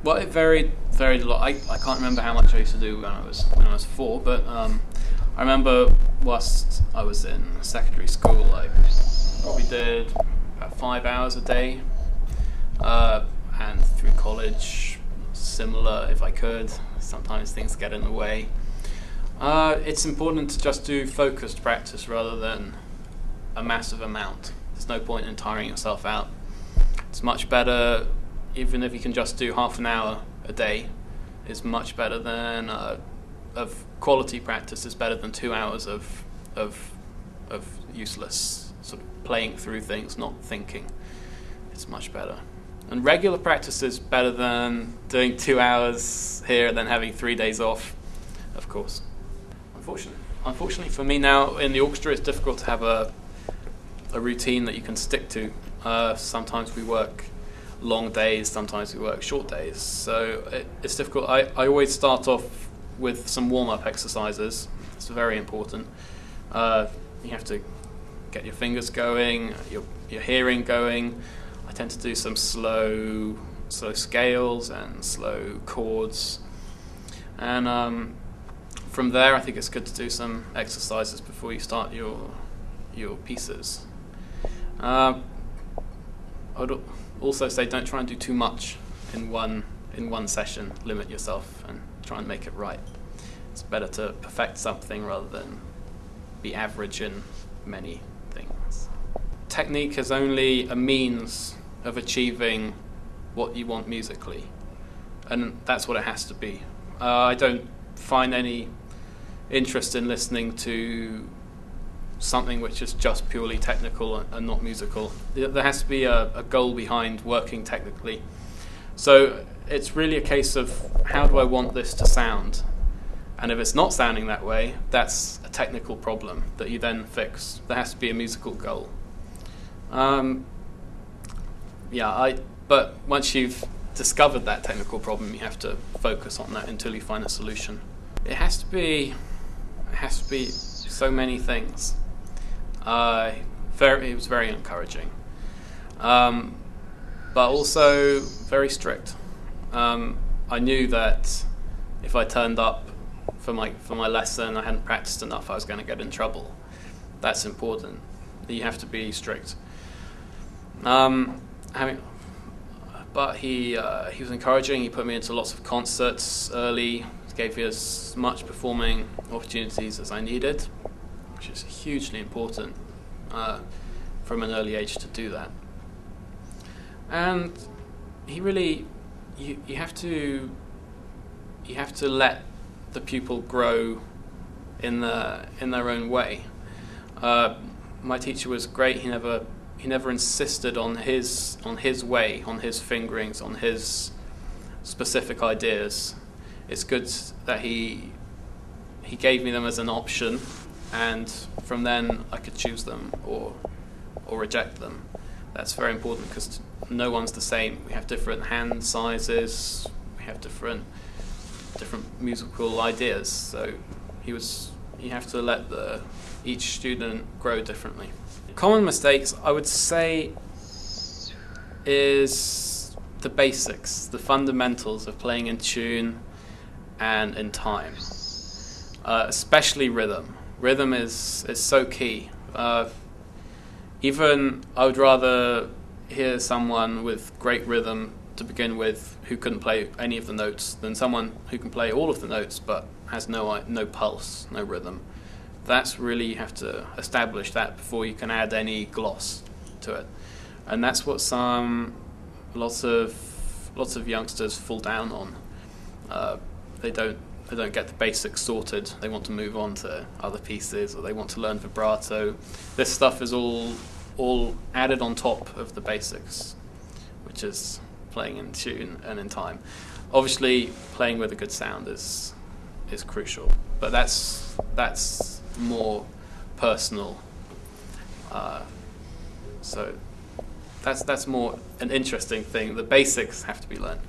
Well, it varied a lot. I can't remember how much I used to do when I was 4, but I remember whilst I was in secondary school, I probably did about 5 hours a day, and through college, similar if I could. Sometimes things get in the way. It's important to just do focused practice rather than a massive amount. There's no point in tiring yourself out. It's much better, even if you can just do half an hour a day, is much better than of quality practice is better than 2 hours of useless sort of playing through things, not thinking. It's much better. And regular practice is better than doing 2 hours here and then having 3 days off, of course. Unfortunately for me now in the orchestra, it's difficult to have a routine that you can stick to. Sometimes we work long days, sometimes we work short days, so it's difficult. I always start off with some warm-up exercises. It's very important. You have to get your fingers going, your hearing going. I tend to do some slow scales and slow chords, and from there I think it's good to do some exercises before you start your pieces. I would also say don't try and do too much in one session. Limit yourself and try and make it right. It's better to perfect something rather than be average in many things. Technique is only a means of achieving what you want musically, and that's what it has to be. I don't find any interest in listening to something which is just purely technical and not musical. There has to be a goal behind working technically. So it's really a case of how do I want this to sound? And if it's not sounding that way, that's a technical problem that you then fix. There has to be a musical goal. But once you've discovered that technical problem, you have to focus on that until you find a solution. It has to be so many things. It was very encouraging, but also very strict. I knew that if I turned up for my lesson, I hadn't practiced enough, I was going to get in trouble. That's important. You have to be strict. But he was encouraging. He put me into lots of concerts early. Gave me as much performing opportunities as I needed, which is hugely important from an early age to do that. And he really, you have to let the pupil grow in their own way. My teacher was great. He never insisted on his way, on his fingerings, on his specific ideas. It's good that he gave me them as an option, and from then I could choose them or reject them. That's very important because no one's the same. We have different hand sizes, we have different musical ideas. So you have to let each student grow differently. Common mistakes, I would say, is the basics, the fundamentals of playing in tune and in time, especially rhythm. Rhythm is so key. Even I would rather hear someone with great rhythm to begin with who couldn't play any of the notes than someone who can play all of the notes but has no pulse, no rhythm. That's really, you have to establish that before you can add any gloss to it, and that's what lots of youngsters fall down on. They don't get the basics sorted. They want to move on to other pieces, or they want to learn vibrato. This stuff is all added on top of the basics, which is playing in tune and in time. Obviously, playing with a good sound is crucial, but that's more personal. So that's more an interesting thing. The basics have to be learned.